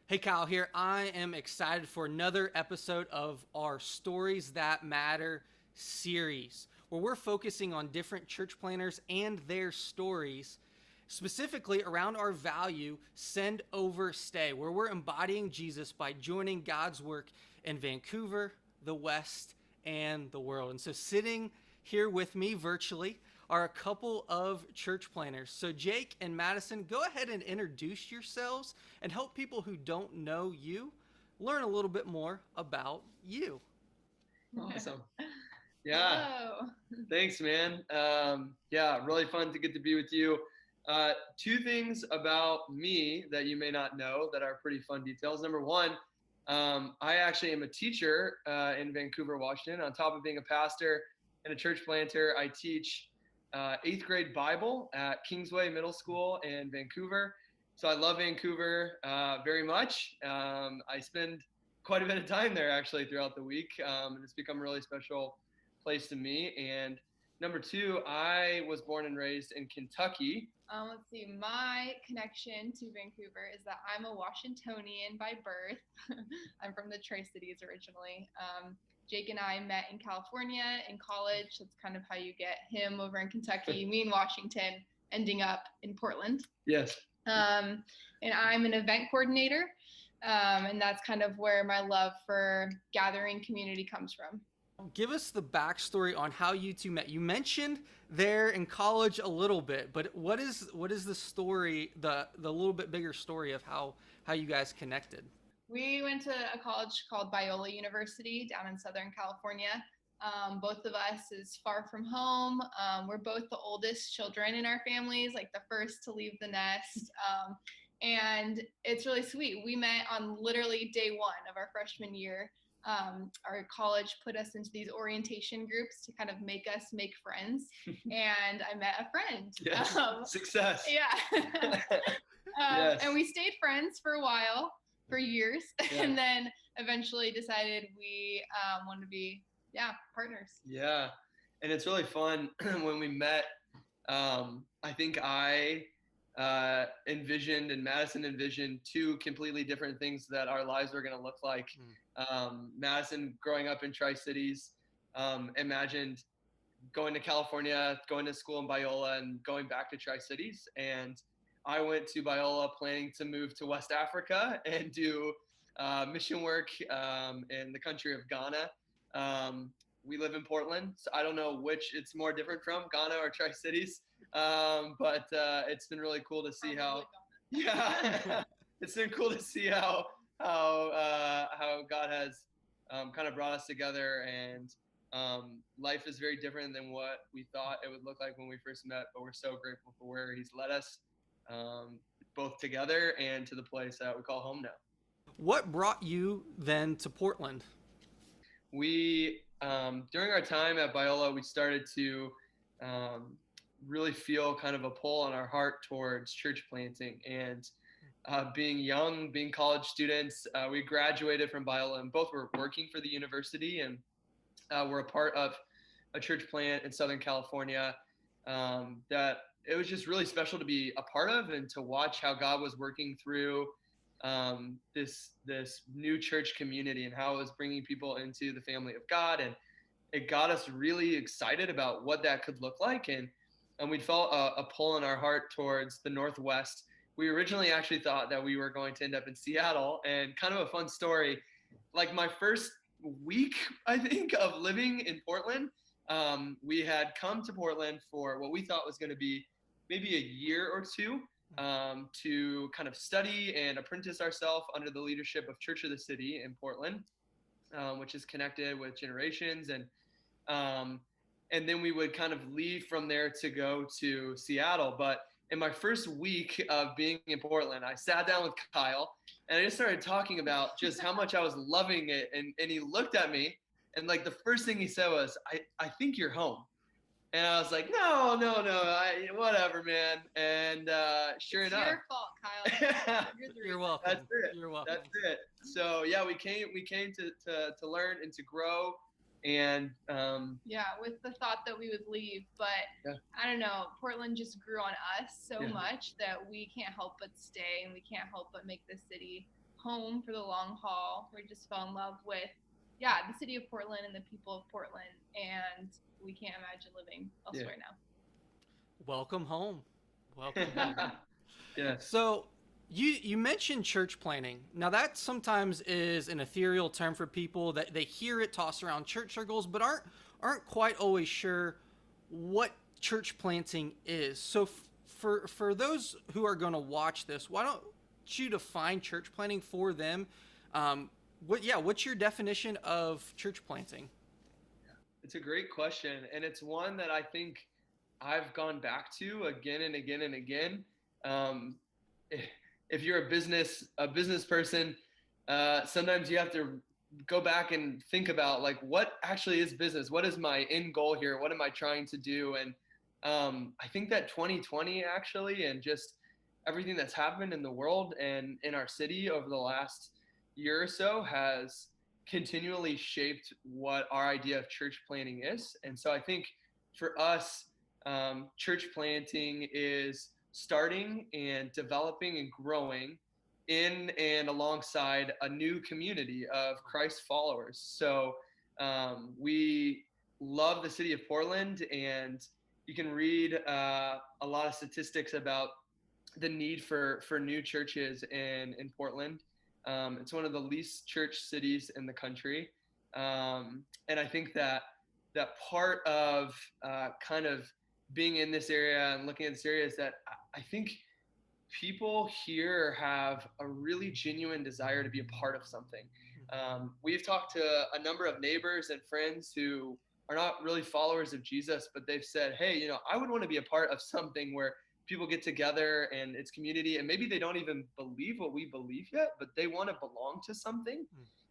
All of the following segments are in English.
Hey, Kyle here. I am excited for another episode of our Stories That Matter series, where we're focusing on different church planners and their stories, specifically around our value, send over stay, where we're embodying Jesus by joining God's work in Vancouver, the West, and the world. And so, sitting here with me virtually are a couple of church planners. So, Jake and Madison, go ahead and introduce yourselves and help people who don't know you learn a little bit more about you. Awesome. Yeah. Hello. Thanks, man. Yeah, really fun to get to be with you. Two things about me that you may not know that are pretty fun details. Number one, I actually am a teacher in Vancouver, Washington. On top of being a pastor and a church planter, I teach eighth grade Bible at Kingsway Middle School in Vancouver. So I love Vancouver very much. I spend quite a bit of time there actually throughout the week, and it's become a really special place to me. And number two, I was born and raised in Kentucky. Let's see. My connection to Vancouver is that I'm a Washingtonian by birth. I'm from the Tri-Cities originally. Jake and I met in California in college. That's kind of how you get him over in Kentucky, me in Washington, ending up in Portland. Yes. And I'm an event coordinator. And that's kind of where my love for gathering community comes from. Give us the backstory on how you two met. You mentioned there in college a little bit, but what is the story, the little bit bigger story of how you guys connected? We went to a college called Biola University down in Southern California. Both of us is far from home. We're both the oldest children in our families, like the first to leave the nest. And it's really sweet. We met on literally day one of our freshman year. Our college put us into these orientation groups to kind of make us make friends. And I met a friend. Yes. Success. Yeah. Yes. And we stayed friends for a while, for years, Yeah. and then eventually decided we wanted to be, partners. Yeah. And it's really fun when we met. I think I envisioned and Madison envisioned two completely different things that our lives were going to look like. Madison, growing up in Tri-Cities, imagined going to California, going to school in Biola, and going back to Tri-Cities. And I went to Biola planning to move to West Africa and do mission work in the country of Ghana. We live in Portland, so I don't know which it's more different from, Ghana or Tri-Cities. But it's been really cool to see how, yeah, it's been cool to see how God has kind of brought us together, and life is very different than what we thought it would look like when we first met. But we're so grateful for where He's led us, both together and to the place that we call home now. What brought you then to Portland? We during our time at Biola, we started to really feel kind of a pull on our heart towards church planting. And being young, being college students, we graduated from Biola, and both were working for the university, and we're a part of a church plant in Southern California that it was just really special to be a part of, and to watch how God was working through this new church community and how it was bringing people into the family of God. And it got us really excited about what that could look like. And we felt a pull in our heart towards the Northwest. We originally actually thought that we were going to end up in Seattle. And kind of a fun story, like my first week, I think, of living in Portland, we had come to Portland for what we thought was going to be maybe a year or two, to kind of study and apprentice ourselves under the leadership of Church of the City in Portland, which is connected with Generations. And then we would kind of leave from there to go to Seattle. But in my first week of being in Portland, I sat down with Kyle and I just started talking about just how much I was loving it. And he looked at me, and like the first thing he said was, I think you're home. And I was like, no, whatever, man. And sure It's enough, your fault, Kyle. You're welcome. that's it. You're welcome. That's it. So yeah, we came to learn and to grow, and with the thought that we would leave, but Yeah. I don't know, Portland just grew on us so Yeah. much that we can't help but stay, and we can't help but make this city home for the long haul. We just fell in love with, yeah, the city of Portland and the people of Portland, and we can't imagine living elsewhere now. Welcome home. Welcome home. Yes. So you mentioned church planting. Now that sometimes is an ethereal term for people that they hear it tossed around church circles, but aren't quite always sure what church planting is. So for those who are going to watch this, why don't you define church planting for them? What's your definition of church planting? It's a great question, and it's one that I think I've gone back to again and again and again. Um, if you're a business person, sometimes you have to go back and think about like what actually is business. What is my end goal here? What am I trying to do? And I think that 2020 actually, and just everything that's happened in the world and in our city over the last year or so has continually shaped what our idea of church planting is. And so I think for us, church planting is starting and developing and growing in and alongside a new community of Christ followers. So we love the city of Portland, and you can read a lot of statistics about the need for new churches in Portland. It's one of the least church cities in the country. And I think that part of kind of being in this area and looking at this area is that I think people here have a really genuine desire to be a part of something. We've talked to a number of neighbors and friends who are not really followers of Jesus, but they've said, hey, I would want to be a part of something where people get together and it's community, and maybe they don't even believe what we believe yet, but they want to belong to something.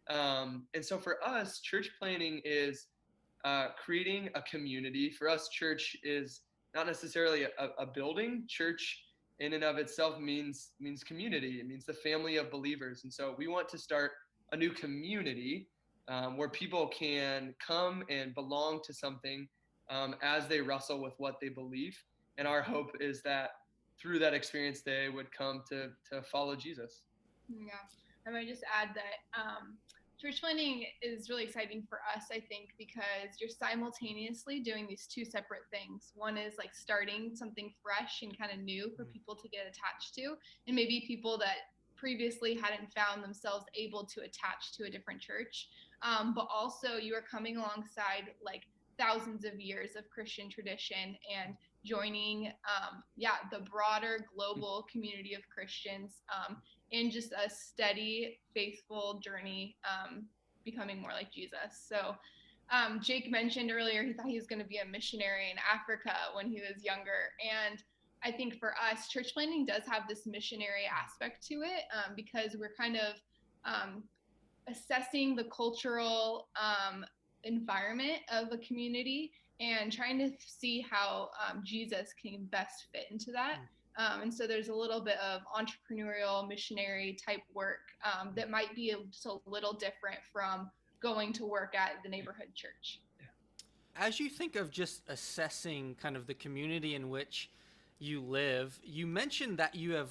And so for us, church planting is creating a community. For us, church is not necessarily a building. Church in and of itself means community. It means the family of believers. And so we want to start a new community where people can come and belong to something as they wrestle with what they believe. And our hope is that through that experience, they would come to follow Jesus. Yeah. I might just add that church planting is really exciting for us, I think, because you're simultaneously doing these two separate things. One is like starting something fresh and kind of new for people to get attached to, and maybe people that previously hadn't found themselves able to attach to a different church. But also you are coming alongside like thousands of years of Christian tradition and joining the broader global community of Christians in just a steady, faithful journey becoming more like Jesus. So Jake mentioned earlier he thought he was going to be a missionary in Africa when he was younger. And I think for us, church planting does have this missionary aspect to it because we're kind of assessing the cultural environment of a community and trying to see how Jesus can best fit into that. And so there's a little bit of entrepreneurial missionary type work that might be just a little different from going to work at the neighborhood church. As you think of just assessing kind of the community in which you live, you mentioned that you have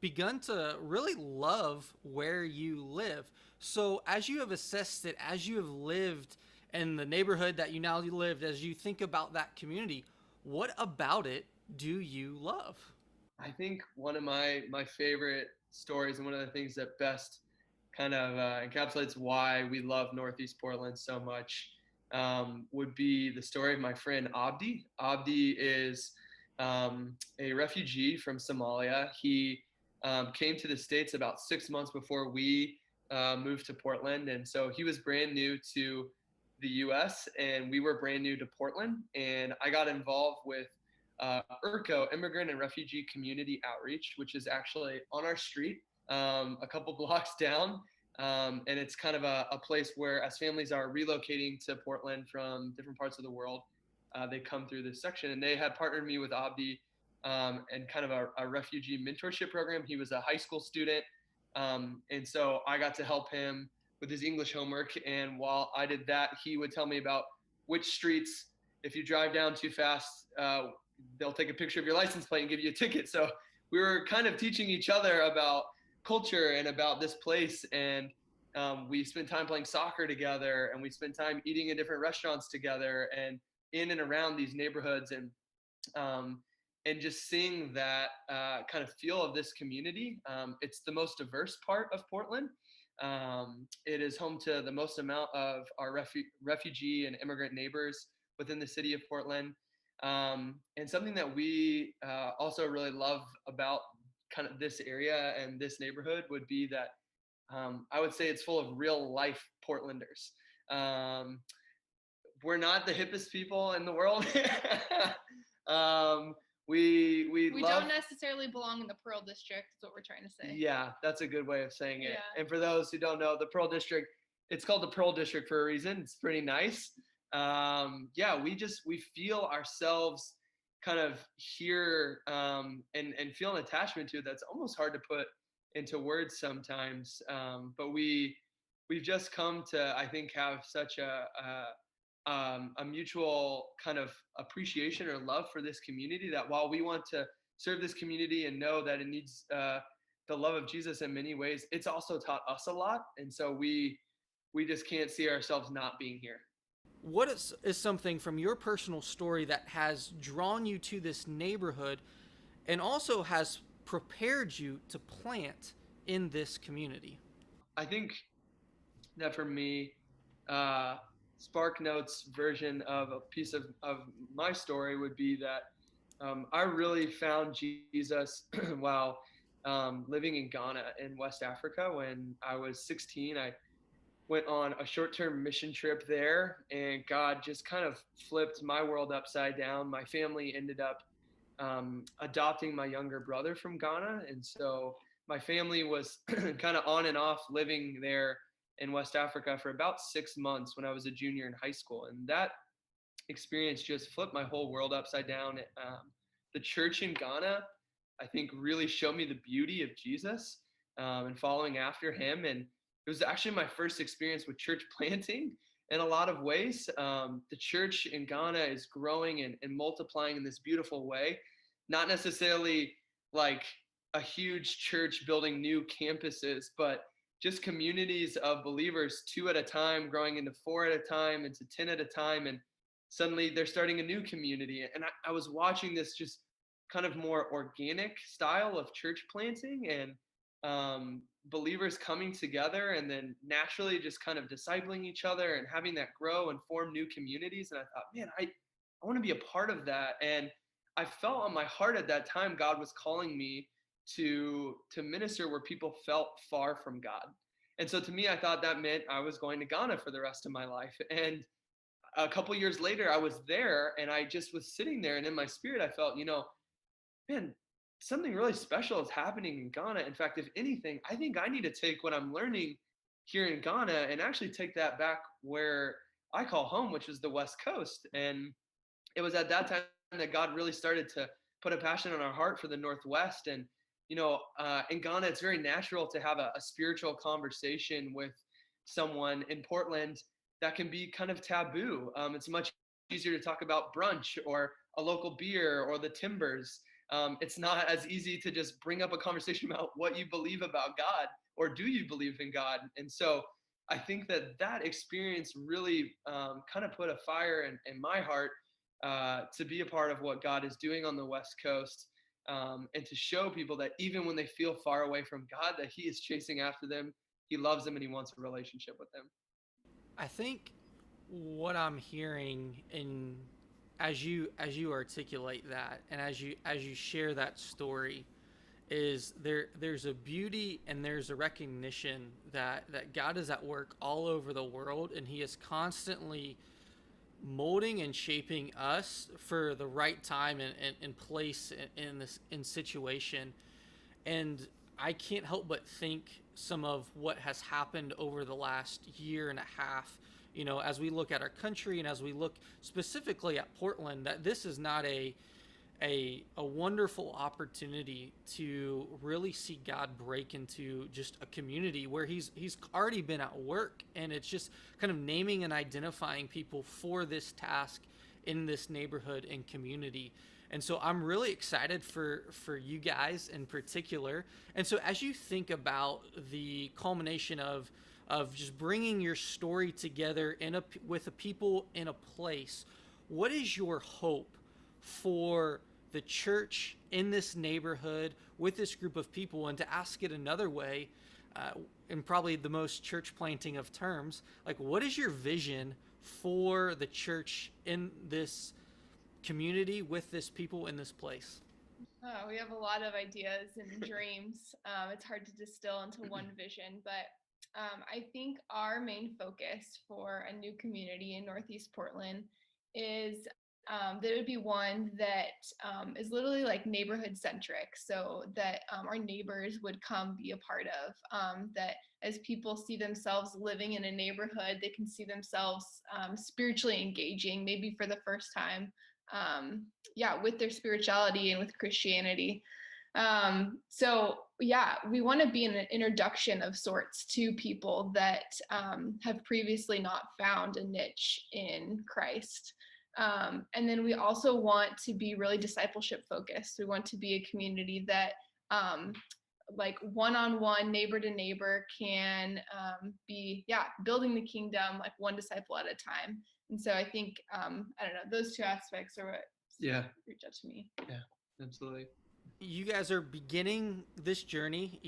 begun to really love where you live. So as you have assessed it, as you have lived in the neighborhood that you now lived, as you think about that community, what about it do you love? I think one of my favorite stories, and one of the things that best kind of encapsulates why we love Northeast Portland so much, would be the story of my friend Abdi. Abdi is a refugee from Somalia. He came to the States about 6 months before we moved to Portland. And so he was brand new to the US and we were brand new to Portland. And I got involved with IRCO, Immigrant and Refugee Community Outreach, which is actually on our street, a couple blocks down. And it's kind of a place where as families are relocating to Portland from different parts of the world, they come through this section. And they had partnered me with Abdi and kind of a refugee mentorship program. He was a high school student. And so I got to help him with his English homework. And while I did that, he would tell me about which streets, if you drive down too fast, they'll take a picture of your license plate and give you a ticket. So we were kind of teaching each other about culture and about this place. And we spent time playing soccer together, and we spent time eating in different restaurants together and in and around these neighborhoods. And just seeing that kind of feel of this community. It's the most diverse part of Portland. It is home to the most amount of our refugee and immigrant neighbors within the city of Portland. And something that we also really love about kind of this area and this neighborhood would be that I would say it's full of real life Portlanders. We're not the hippest people in the world. um, we love, don't necessarily belong in the Pearl District, is what we're trying to say. Yeah, that's a good way of saying it. Yeah. And for those who don't know, the Pearl District, it's called the Pearl District for a reason. It's pretty nice. Yeah, we feel ourselves kind of here and feel an attachment to it that's almost hard to put into words sometimes. But we've just come to, I think, have such a mutual kind of appreciation or love for this community that while we want to serve this community and know that it needs the love of Jesus in many ways, it's also taught us a lot. And so we just can't see ourselves not being here. What is something from your personal story that has drawn you to this neighborhood and also has prepared you to plant in this community? I think that for me, SparkNote's version of a piece of my story would be that I really found Jesus while living in Ghana in West Africa. When I was 16, I went on a short-term mission trip there, and God just kind of flipped my world upside down. My family ended up adopting my younger brother from Ghana, and so my family was kind of on and off living there in West Africa for about 6 months when I was a junior in high school. And that experience just flipped my whole world upside down. The church in Ghana, I think, really showed me the beauty of Jesus and following after him. And it was actually my first experience with church planting in a lot of ways. The church in Ghana is growing and multiplying in this beautiful way, not necessarily like a huge church building new campuses, but just communities of believers, 2 at a time, growing into 4 at a time, into 10 at a time. And suddenly they're starting a new community. And I was watching this just kind of more organic style of church planting and believers coming together and then naturally just kind of discipling each other and having that grow and form new communities. And I thought, man, I want to be a part of that. And I felt on my heart at that time, God was calling me to minister where people felt far from God. And so to me, I thought that meant I was going to Ghana for the rest of my life. And a couple years later, I was there and I just was sitting there, and in my spirit, I felt, man, something really special is happening in Ghana. In fact, if anything, I think I need to take what I'm learning here in Ghana and actually take that back where I call home, which is the West Coast. And it was at that time that God really started to put a passion on our heart for the Northwest. And in Ghana, it's very natural to have a spiritual conversation with someone. In Portland, that can be kind of taboo. It's much easier to talk about brunch or a local beer or the Timbers. It's not as easy to just bring up a conversation about what you believe about God or do you believe in God. And so I think that experience really kind of put a fire in my heart to be a part of what God is doing on the West Coast. And to show people that even when they feel far away from God, that he is chasing after them, he loves them, and he wants a relationship with them. I think what I'm hearing as you articulate that and as you share that story is there's a beauty and there's a recognition that God is at work all over the world, and he is constantly molding and shaping us for the right time and place in situation. And I can't help but think some of what has happened over the last year and a half, as we look at our country and as we look specifically at Portland, that this is not a wonderful opportunity to really see God break into just a community where he's already been at work, and it's just kind of naming and identifying people for this task in this neighborhood and community. And so I'm really excited for you guys in particular. And so as you think about the culmination of just bringing your story together with a people in a place, what is your hope for the church in this neighborhood with this group of people? And to ask it another way, in probably the most church planting of terms, like, what is your vision for the church in this community with this people in this place? Oh, we have a lot of ideas and dreams. It's hard to distill into one vision, but I think our main focus for a new community in Northeast Portland is that it would be one that is literally like neighborhood centric, so that our neighbors would come be a part of. That as people see themselves living in a neighborhood, they can see themselves spiritually engaging, maybe for the first time, with their spirituality and with Christianity. So yeah, we want to be an introduction of sorts to people that have previously not found a niche in Christ. And then we also want to be really discipleship focused. We want to be a community that like one-on-one, neighbor to neighbor can be building the kingdom like one disciple at a time. And so I think I don't know, those two aspects are what reach out to me. Yeah, absolutely. You guys are beginning this journey,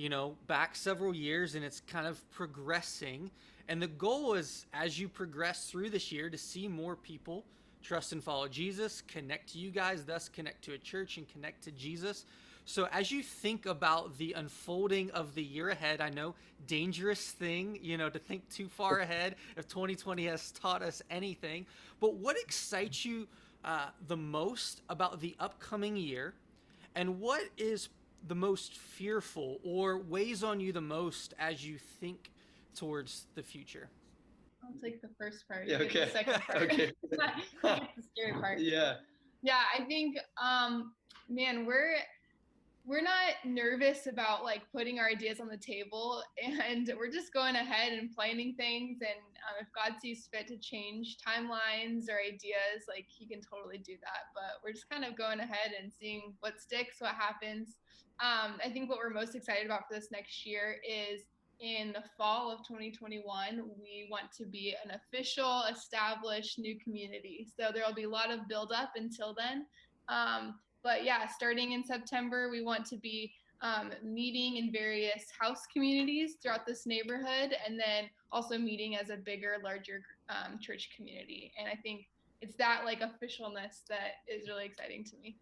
back several years, and it's kind of progressing. And the goal is, as you progress through this year, to see more people trust and follow Jesus, connect to you guys, thus connect to a church and connect to Jesus. So as you think about the unfolding of the year ahead, I know, dangerous thing, to think too far ahead if 2020 has taught us anything. But what excites you the most about the upcoming year? And what is the most fearful or weighs on you the most as you think towards the future? I'll take the first part. Yeah, okay. The second part. Okay. The scary part. Yeah. Yeah, I think, man, we're not nervous about like putting our ideas on the table, and we're just going ahead and planning things. And if God sees fit to change timelines or ideas, like he can totally do that. But we're just kind of going ahead and seeing what sticks, what happens. I think what we're most excited about for this next year is in the fall of 2021, we want to be an official, established new community. So there'll be a lot of build up until then. But yeah, starting in September, we want to be meeting in various house communities throughout this neighborhood, and then also meeting as a bigger, larger church community. And I think it's that like officialness that is really exciting to me.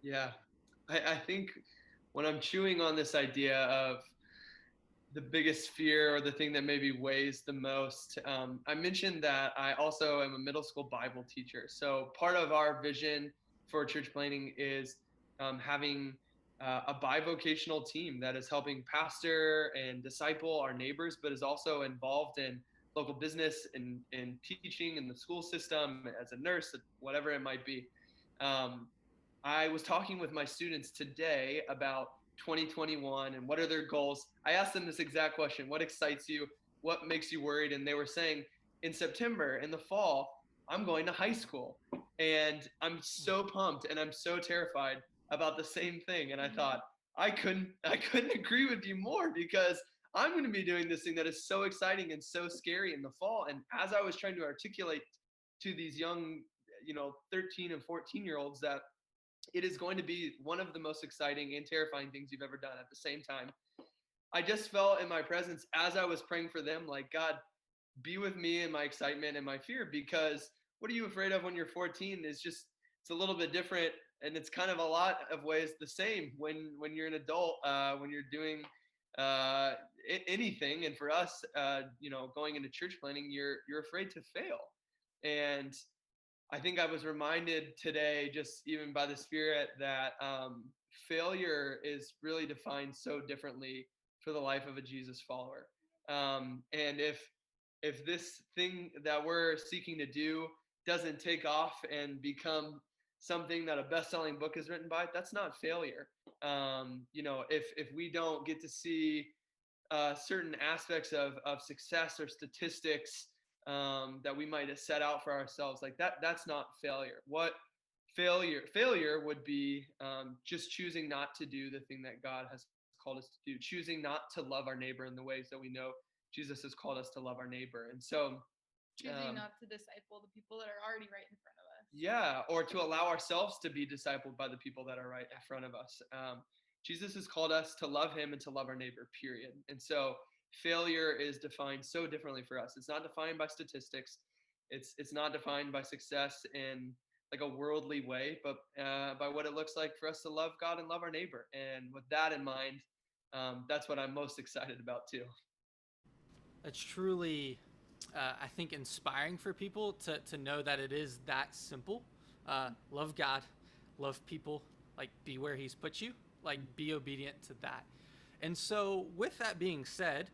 Yeah. I think when I'm chewing on this idea of the biggest fear or the thing that maybe weighs the most, I mentioned that I also am a middle school Bible teacher. So part of our vision for church planning is having a bivocational team that is helping pastor and disciple our neighbors, but is also involved in local business and teaching in the school system as a nurse, whatever it might be. I was talking with my students today about 2021 and what are their goals. I asked them this exact question: what excites you? What makes you worried? And they were saying, in September, in the fall, I'm going to high school. And I'm so pumped and I'm so terrified about the same thing. And I thought, I couldn't agree with you more, because I'm going to be doing this thing that is so exciting and so scary in the fall. And as I was trying to articulate to these young, 13 and 14-year-olds that it is going to be one of the most exciting and terrifying things you've ever done at the same time, I just felt in my presence as I was praying for them, like, God, be with me in my excitement and my fear, because what are you afraid of when you're 14 is just, it's a little bit different. And it's kind of a lot of ways the same when you're an adult, when you're doing anything. And for us, going into church planning, you're afraid to fail. And I think I was reminded today, just even by the Spirit, that failure is really defined so differently for the life of a Jesus follower. And if this thing that we're seeking to do doesn't take off and become something that a best-selling book is written by, that's not failure. If we don't get to see certain aspects of success or statistics that we might have set out for ourselves, like that's not failure. What Failure would be just choosing not to do the thing that God has called us to do, choosing not to love our neighbor in the ways that we know Jesus has called us to love our neighbor. And so choosing not to disciple the people that are already right in front of us. Yeah, or to allow ourselves to be discipled by the people that are right in front of us. Jesus has called us to love him and to love our neighbor, period. And so failure is defined so differently for us. It's not defined by statistics. It's not defined by success in like a worldly way, but by what it looks like for us to love God and love our neighbor. And with that in mind, that's what I'm most excited about too. It's truly, I think, inspiring for people to know that it is that simple. Love God, love people, like be where he's put you, like be obedient to that. And so with that being said,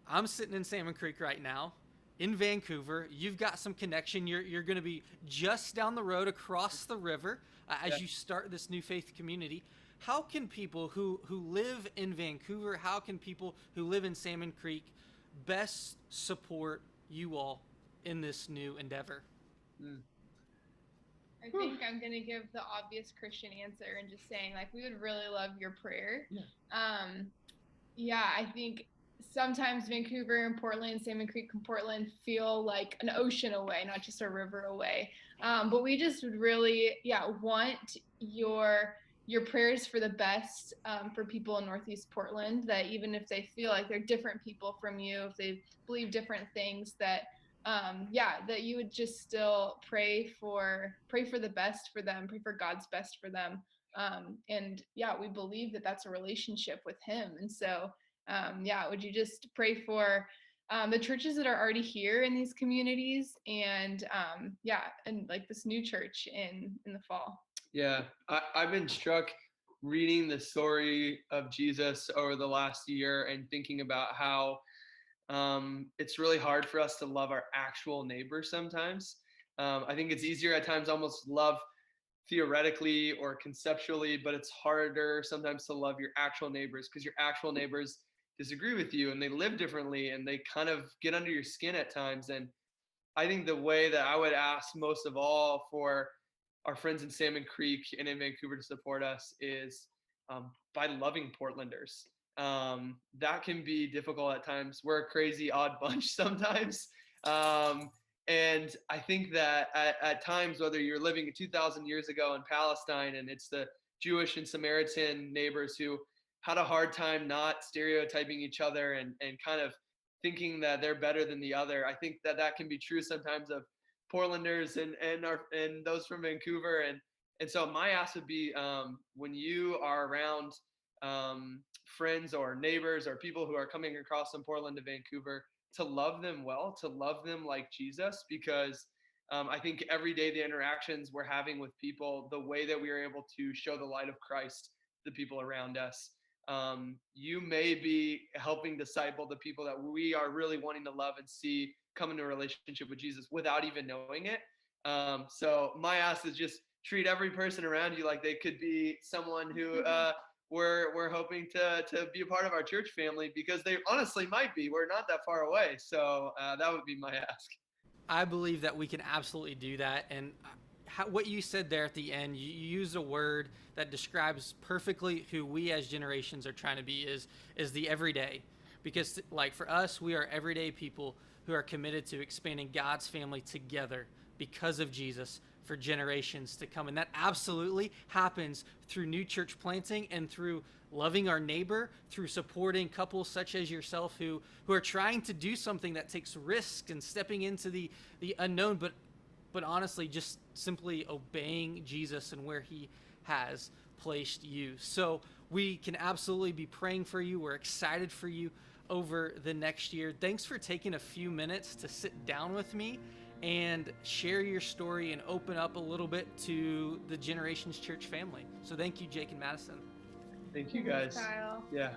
I'm sitting in Salmon Creek right now in Vancouver. You've got some connection. You're going to be just down the road across the river as you start this new faith community. How can people who live in Vancouver, how can people who live in Salmon Creek best support you all in this new endeavor? I think I'm going to give the obvious Christian answer and just saying, like, we would really love your prayer. I think sometimes Vancouver and Portland, Salmon Creek and Portland feel like an ocean away, not just a river away. But we just would really, want your prayers for the best for people in Northeast Portland, that even if they feel like they're different people from you, if they believe different things, that that you would just still pray for the best for them, pray for God's best for them. We believe that that's a relationship with him. And so, would you just pray for the churches that are already here in these communities, and like this new church in the fall? Yeah, I've been struck reading the story of Jesus over the last year and thinking about how it's really hard for us to love our actual neighbor sometimes. I think it's easier at times almost love theoretically or conceptually, but it's harder sometimes to love your actual neighbors because your actual neighbors disagree with you and they live differently and they kind of get under your skin at times. And I think the way that I would ask most of all for our friends in Salmon Creek and in Vancouver to support us is by loving Portlanders. That can be difficult at times. We're a crazy odd bunch sometimes. And I think that at times, whether you're living 2,000 years ago in Palestine and it's the Jewish and Samaritan neighbors who had a hard time not stereotyping each other and kind of thinking that they're better than the other, I think that can be true sometimes of Portlanders and those from Vancouver. And so my ask would be when you are around friends or neighbors or people who are coming across from Portland to Vancouver, to love them well, to love them like Jesus, because I think every day the interactions we're having with people, the way that we are able to show the light of Christ to the people around us, you may be helping disciple the people that we are really wanting to love and see come into a relationship with Jesus without even knowing it. So my ask is just treat every person around you like they could be someone who we're hoping to be a part of our church family, because they honestly might be. We're not that far away. So that would be my ask. I believe that we can absolutely do that. And what you said there at the end, you used a word that describes perfectly who we as generations are trying to be, is the everyday. Because like for us, we are everyday people who are committed to expanding God's family together because of Jesus for generations to come. And that absolutely happens through new church planting and through loving our neighbor, through supporting couples such as yourself who are trying to do something that takes risk and stepping into the unknown, but honestly just simply obeying Jesus and where he has placed you. So we can absolutely be praying for you. We're excited for you over the next year. Thanks for taking a few minutes to sit down with me and share your story and open up a little bit to the Generations Church family. So thank you, Jake and Madison. Thank you, guys. Kyle. Yeah.